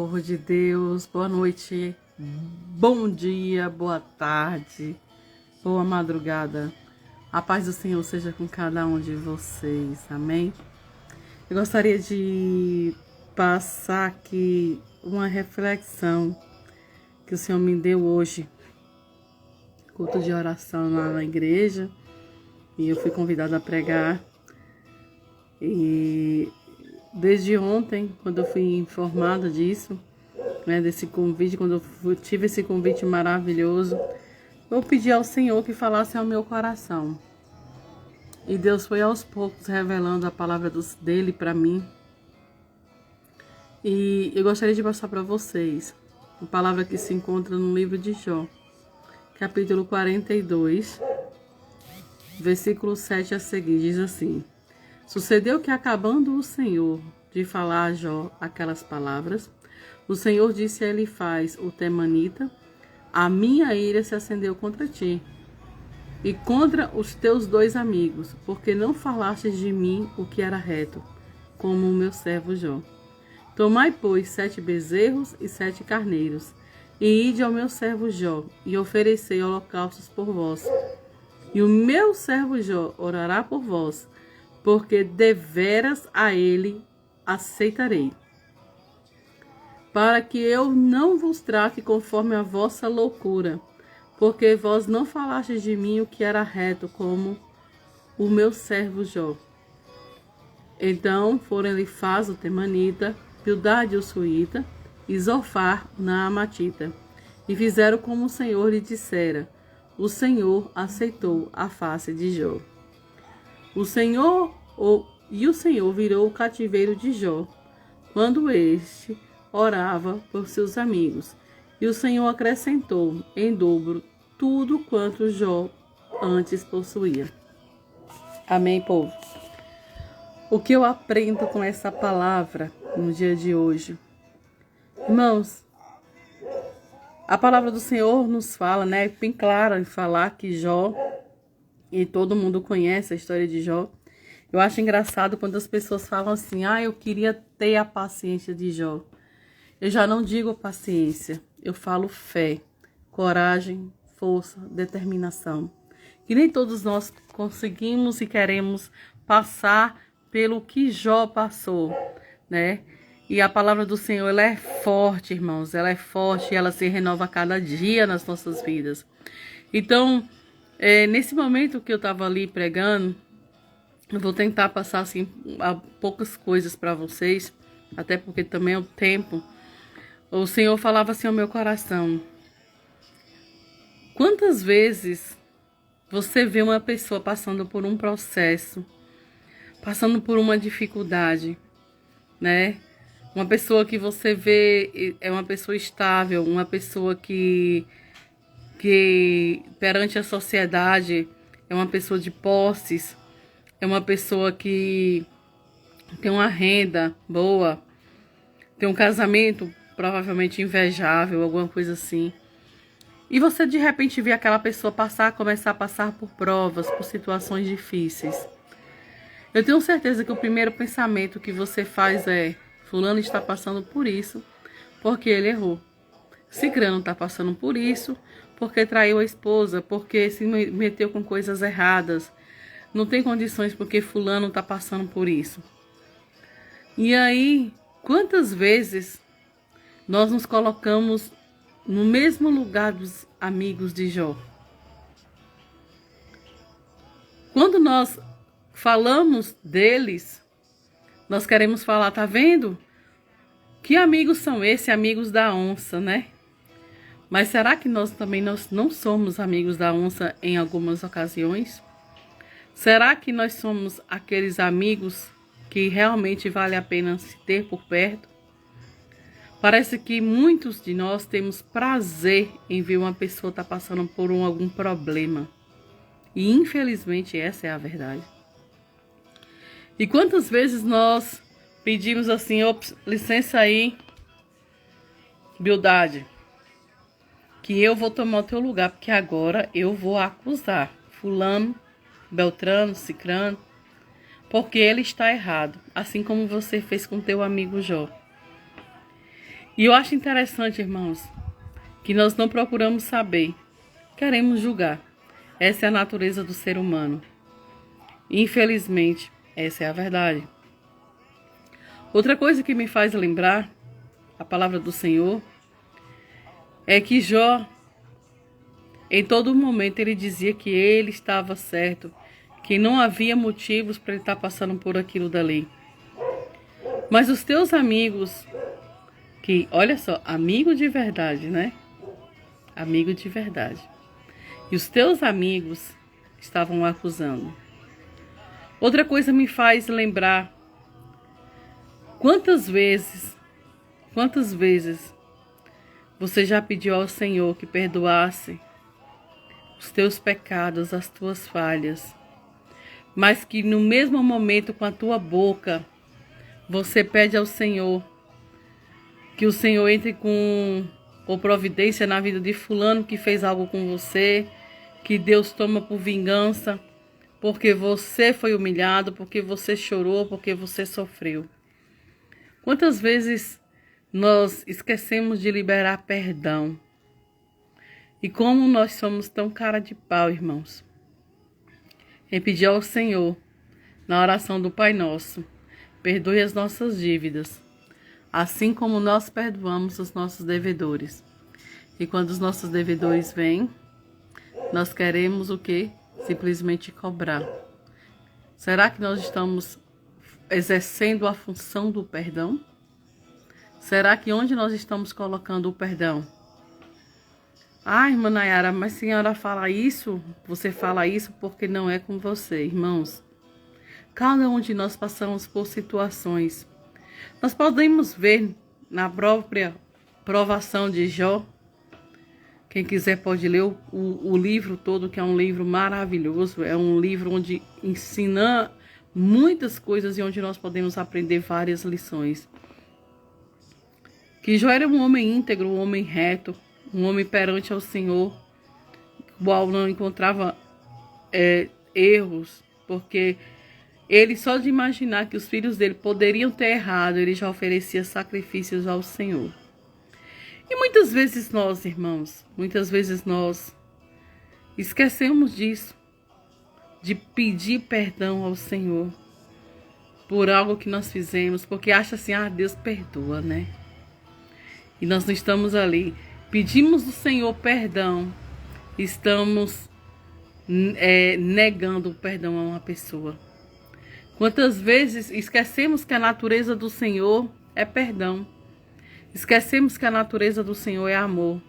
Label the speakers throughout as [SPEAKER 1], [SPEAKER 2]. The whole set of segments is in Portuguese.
[SPEAKER 1] povo de Deus, boa noite, bom dia, boa tarde, boa madrugada. A paz do Senhor seja com cada um de vocês, amém? Eu gostaria de passar aqui uma reflexão que o Senhor me deu hoje, culto de oração lá na igreja, e eu fui convidada a pregar. E desde ontem, quando eu fui informada disso, desse convite, quando eu tive esse convite maravilhoso, eu pedi ao Senhor que falasse ao meu coração. E Deus foi aos poucos revelando a palavra dele para mim. E eu gostaria de passar para vocês a palavra que se encontra no livro de Jó, capítulo 42, versículo 7 a seguir, diz assim: Sucedeu que, acabando o Senhor de falar a Jó aquelas palavras, o Senhor disse a Elifaz, o temanita: A minha ira se acendeu contra ti e contra os teus dois amigos, porque não falastes de mim o que era reto, como o meu servo Jó. Tomai, pois, 7 bezerros e 7 carneiros, e ide ao meu servo Jó, e oferecei holocaustos por vós. E o meu servo Jó orará por vós, porque deveras a ele aceitarei, para que eu não vos trate conforme a vossa loucura, porque vós não falastes de mim o que era reto, como o meu servo Jó. Então foram Elifaz o temanita, Bildade o suíta, e Zofar o naamatita, e fizeram como o Senhor lhe dissera. O Senhor aceitou a face de Jó. O Senhor virou o cativeiro de Jó, quando este orava por seus amigos. E o Senhor acrescentou em dobro tudo quanto Jó antes possuía. Amém, povo? O que eu aprendo com essa palavra no dia de hoje? Irmãos, a palavra do Senhor nos fala, bem clara em falar que Jó, e todo mundo conhece a história de Jó. Eu acho engraçado quando as pessoas falam assim: eu queria ter a paciência de Jó. Eu já não digo paciência, eu falo fé, coragem, força, determinação. Que nem todos nós conseguimos e queremos passar pelo que Jó passou, né? E a palavra do Senhor, ela é forte, irmãos, ela é forte e ela se renova a cada dia nas nossas vidas. Então, nesse momento que eu estava ali pregando, eu vou tentar passar assim poucas coisas para vocês, até porque também é o tempo. O Senhor falava assim ao meu coração: quantas vezes você vê uma pessoa passando por um processo, passando por uma dificuldade, né? Uma pessoa que você vê é uma pessoa estável, uma pessoa que perante a sociedade é uma pessoa de posses, é uma pessoa que tem uma renda boa, tem um casamento provavelmente invejável, alguma coisa assim. E você de repente vê aquela pessoa começar a passar por provas, por situações difíceis. Eu tenho certeza que o primeiro pensamento que você faz é: fulano está passando por isso porque ele errou. Cicrano está passando por isso porque traiu a esposa, porque se meteu com coisas erradas. Não tem condições porque fulano está passando por isso. E aí, quantas vezes nós nos colocamos no mesmo lugar dos amigos de Jó? Quando nós falamos deles, nós queremos falar: tá vendo? Que amigos são esses? Amigos da onça, né? Mas será que nós não somos amigos da onça em algumas ocasiões? Será que nós somos aqueles amigos que realmente vale a pena se ter por perto? Parece que muitos de nós temos prazer em ver uma pessoa estar passando por algum problema. E infelizmente essa é a verdade. E quantas vezes nós pedimos assim: licença aí, Bildade, que eu vou tomar o teu lugar, porque agora eu vou acusar fulano, beltrano, cicrano, porque ele está errado, assim como você fez com teu amigo Jó. E eu acho interessante, irmãos, que nós não procuramos saber, queremos julgar. Essa é a natureza do ser humano. Infelizmente, essa é a verdade. Outra coisa que me faz lembrar a palavra do Senhor é que Jó, em todo momento, ele dizia que ele estava certo, que não havia motivos para ele estar passando por aquilo dali. Mas os teus amigos, que, olha só, amigo de verdade, né? Amigo de verdade. E os teus amigos estavam o acusando. Outra coisa me faz lembrar quantas vezes você já pediu ao Senhor que perdoasse os teus pecados, as tuas falhas, mas que no mesmo momento com a tua boca você pede ao Senhor que o Senhor entre com providência na vida de fulano que fez algo com você, que Deus toma por vingança, porque você foi humilhado, porque você chorou, porque você sofreu. Quantas vezes nós esquecemos de liberar perdão? E como nós somos tão cara de pau, irmãos, em pedir ao Senhor, na oração do Pai Nosso, perdoe as nossas dívidas, assim como nós perdoamos os nossos devedores. E quando os nossos devedores vêm, nós queremos o quê? Simplesmente cobrar. Será que nós estamos exercendo a função do perdão? Será que onde nós estamos colocando o perdão? Ah, irmã Nayara, mas a senhora fala isso, você fala isso porque não é com você, irmãos. Cada um de nós passamos por situações. Nós podemos ver na própria provação de Jó. Quem quiser pode ler o livro todo, que é um livro maravilhoso. É um livro onde ensina muitas coisas e onde nós podemos aprender várias lições. Que Jó era um homem íntegro, um homem reto, um homem perante ao Senhor, o qual não encontrava erros, porque ele, só de imaginar que os filhos dele poderiam ter errado, ele já oferecia sacrifícios ao Senhor. E muitas vezes nós, irmãos, esquecemos disso, de pedir perdão ao Senhor por algo que nós fizemos, porque acha assim, Deus perdoa, né? E nós não estamos ali. Pedimos do Senhor perdão, estamos negando o perdão a uma pessoa. Quantas vezes esquecemos que a natureza do Senhor é perdão. Esquecemos que a natureza do Senhor é amor.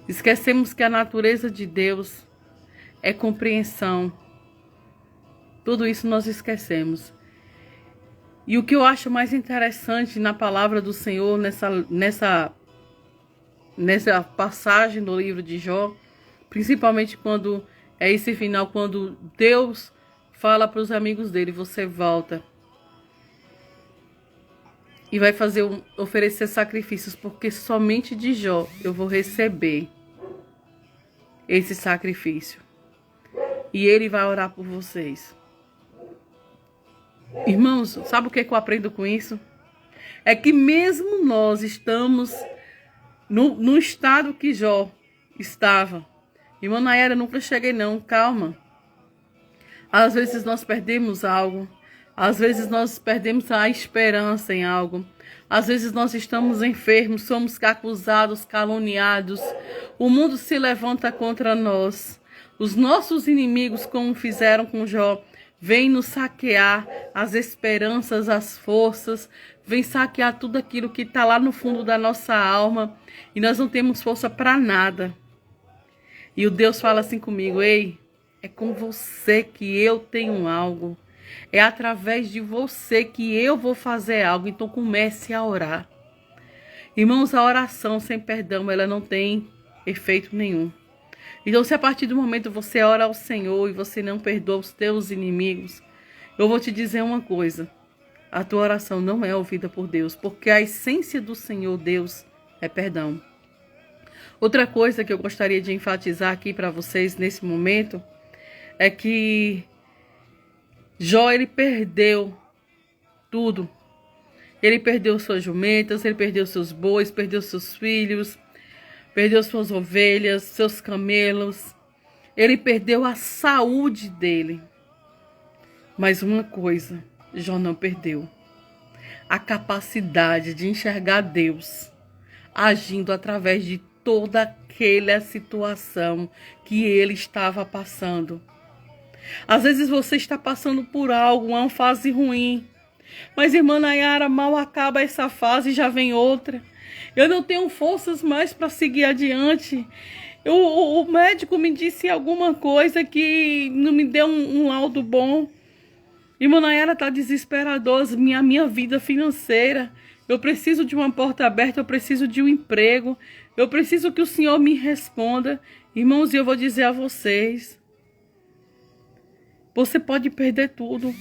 [SPEAKER 1] Esquecemos que a natureza de Deus é compreensão. Tudo isso nós esquecemos. E o que eu acho mais interessante na palavra do Senhor, nessa passagem do livro de Jó, principalmente quando é esse final, quando Deus fala para os amigos dele, você volta e vai oferecer sacrifícios, porque somente de Jó eu vou receber esse sacrifício. E ele vai orar por vocês. Irmãos, sabe o que eu aprendo com isso? É que mesmo nós estamos no estado que Jó estava. Irmã Nayara, nunca cheguei não, calma. Às vezes nós perdemos algo. Às vezes nós perdemos a esperança em algo. Às vezes nós estamos enfermos, somos acusados, caluniados. O mundo se levanta contra nós. Os nossos inimigos, como fizeram com Jó, vêm nos saquear as esperanças, as forças. Vem saquear tudo aquilo que está lá no fundo da nossa alma. E nós não temos força para nada. E o Deus fala assim comigo, ei, é com você que eu tenho algo. É através de você que eu vou fazer algo. Então comece a orar. Irmãos, a oração sem perdão, ela não tem efeito nenhum. Então se a partir do momento você ora ao Senhor e você não perdoa os teus inimigos, eu vou te dizer uma coisa. A tua oração não é ouvida por Deus, porque a essência do Senhor Deus é perdão. Outra coisa que eu gostaria de enfatizar aqui para vocês nesse momento é que Jó, ele perdeu tudo. Ele perdeu suas jumentas, ele perdeu seus bois, perdeu seus filhos, perdeu suas ovelhas, seus camelos. Ele perdeu a saúde dele. Mas uma coisa, Jó não perdeu: a capacidade de enxergar Deus agindo através de toda aquela situação que ele estava passando. Às vezes você está passando por algo, uma fase ruim. Mas, irmã Nayara, mal acaba essa fase e já vem outra. Eu não tenho forças mais para seguir adiante. O médico me disse alguma coisa que não me deu um laudo bom. Irmã Nayara, está desesperador a minha vida financeira. Eu preciso de uma porta aberta, eu preciso de um emprego. Eu preciso que o Senhor me responda. Irmãos, eu vou dizer a vocês: você pode perder tudo,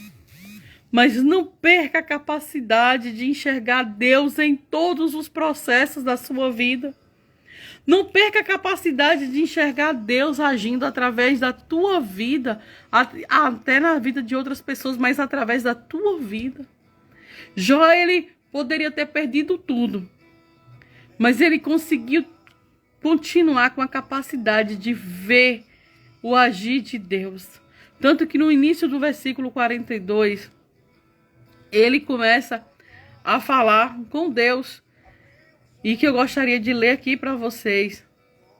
[SPEAKER 1] mas não perca a capacidade de enxergar Deus em todos os processos da sua vida. Não perca a capacidade de enxergar Deus agindo através da tua vida, até na vida de outras pessoas, mas através da tua vida. Jó, ele poderia ter perdido tudo, mas ele conseguiu continuar com a capacidade de ver o agir de Deus. Tanto que no início do versículo 42, ele começa a falar com Deus. E que eu gostaria de ler aqui para vocês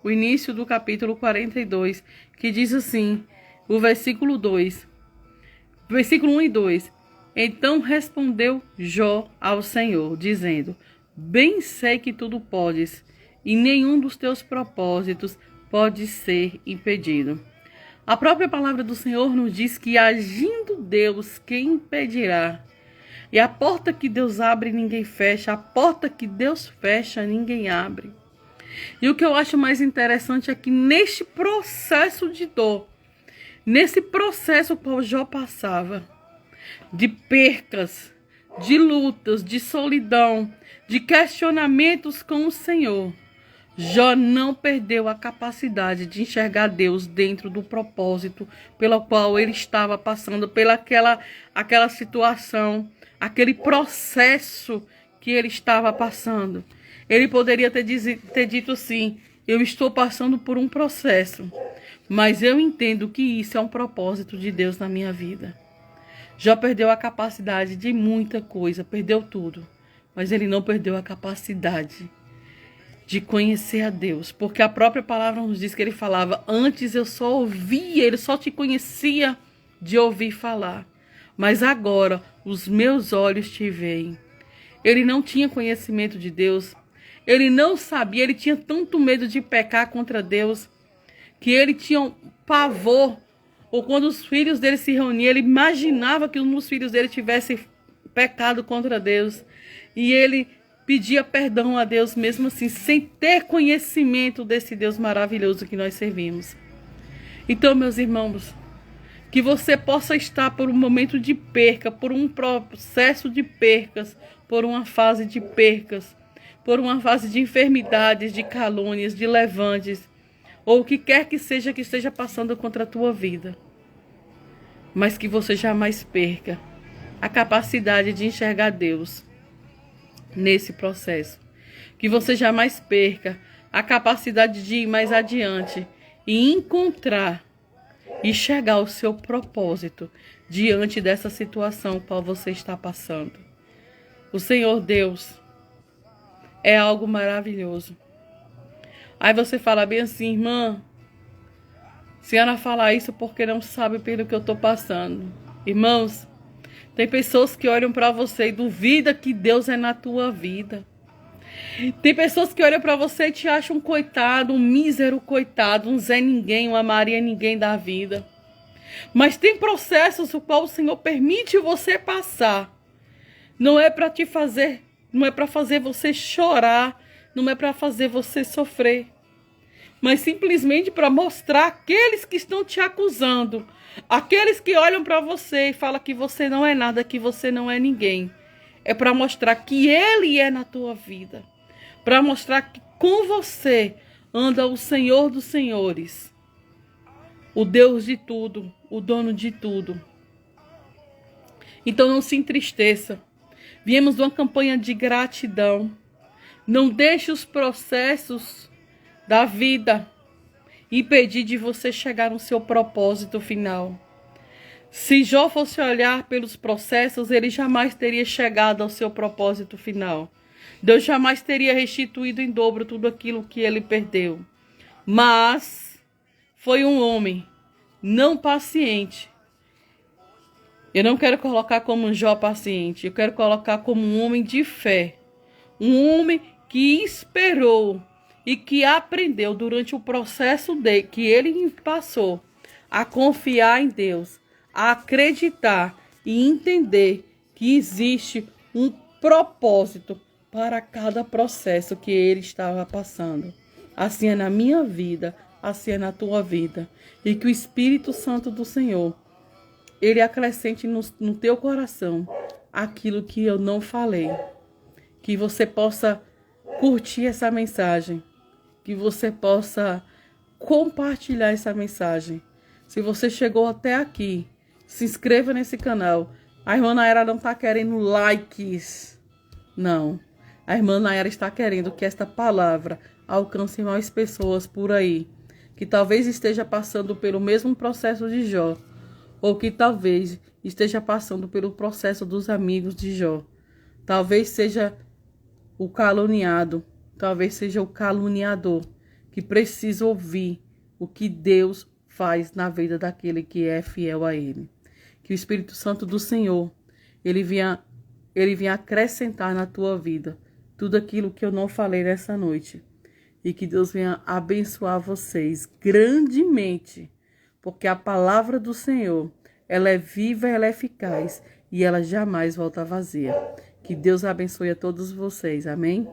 [SPEAKER 1] o início do capítulo 42, que diz assim, o versículo 2, versículo 1 e 2. Então respondeu Jó ao Senhor, dizendo: bem sei que tudo podes, e nenhum dos teus propósitos pode ser impedido. A própria palavra do Senhor nos diz que agindo Deus, quem impedirá? E a porta que Deus abre, ninguém fecha. A porta que Deus fecha, ninguém abre. E o que eu acho mais interessante é que neste processo de dor, nesse processo que o Jó passava, de percas, de lutas, de solidão, de questionamentos com o Senhor, Jó não perdeu a capacidade de enxergar Deus dentro do propósito pelo qual ele estava passando, pela aquela situação, aquele processo que ele estava passando. Ele poderia ter dito assim: eu estou passando por um processo, mas eu entendo que isso é um propósito de Deus na minha vida. Jó perdeu a capacidade de muita coisa, perdeu tudo, mas ele não perdeu a capacidade de conhecer a Deus, porque a própria palavra nos diz que ele falava: antes eu só ouvia, ele só te conhecia de ouvir falar, mas agora os meus olhos te veem. Ele não tinha conhecimento de Deus, ele não sabia, ele tinha tanto medo de pecar contra Deus, que ele tinha um pavor, ou quando os filhos dele se reuniam, ele imaginava que um dos filhos dele tivesse pecado contra Deus, e ele pedia perdão a Deus mesmo assim, sem ter conhecimento desse Deus maravilhoso que nós servimos. Então, meus irmãos, que você possa estar por um momento de perca, por um processo de percas, por uma fase de percas, por uma fase de enfermidades, de calúnias, de levantes, ou o que quer que seja que esteja passando contra a tua vida, mas que você jamais perca a capacidade de enxergar Deus nesse processo. Que você jamais perca a capacidade de ir mais adiante e encontrar e chegar ao seu propósito diante dessa situação qual você está passando. O Senhor Deus é algo maravilhoso. Aí você fala bem assim: irmã, a senhora fala isso porque não sabe pelo que eu estou passando. Irmãos, tem pessoas que olham para você e duvidam que Deus é na tua vida. Tem pessoas que olham para você e te acham um coitado, um mísero coitado, um Zé Ninguém, uma Maria Ninguém da vida. Mas tem processos o qual o Senhor permite você passar. Não é para te fazer, não é para fazer você chorar, não é para fazer você sofrer, mas simplesmente para mostrar aqueles que estão te acusando, aqueles que olham para você e falam que você não é nada, que você não é ninguém. É para mostrar que Ele é na tua vida, para mostrar que com você anda o Senhor dos Senhores, o Deus de tudo, o dono de tudo. Então não se entristeça. Viemos de uma campanha de gratidão. Não deixe os processos da vida impedir de você chegar no seu propósito final. Se Jó fosse olhar pelos processos, ele jamais teria chegado ao seu propósito final. Deus jamais teria restituído em dobro tudo aquilo que ele perdeu. Mas foi um homem não paciente. Eu não quero colocar como Jó paciente, eu quero colocar como um homem de fé. Um homem que esperou e que aprendeu durante o processo que ele passou a confiar em Deus, a acreditar e entender que existe um propósito para cada processo que ele estava passando. Assim é na minha vida, assim é na tua vida. E que o Espírito Santo do Senhor, ele acrescente no teu coração aquilo que eu não falei. Que você possa curtir essa mensagem. Que você possa compartilhar essa mensagem. Se você chegou até aqui, se inscreva nesse canal. A irmã Nayara não está querendo likes. Não. A irmã Nayara está querendo que esta palavra alcance mais pessoas por aí. Que talvez esteja passando pelo mesmo processo de Jó. Ou que talvez esteja passando pelo processo dos amigos de Jó. Talvez seja o caluniado. Talvez seja o caluniador. Que precisa ouvir o que Deus faz na vida daquele que é fiel a Ele. Que o Espírito Santo do Senhor, ele venha acrescentar na tua vida tudo aquilo que eu não falei nessa noite. E que Deus venha abençoar vocês grandemente. Porque a palavra do Senhor, ela é viva, ela é eficaz e ela jamais volta vazia. Que Deus abençoe a todos vocês. Amém?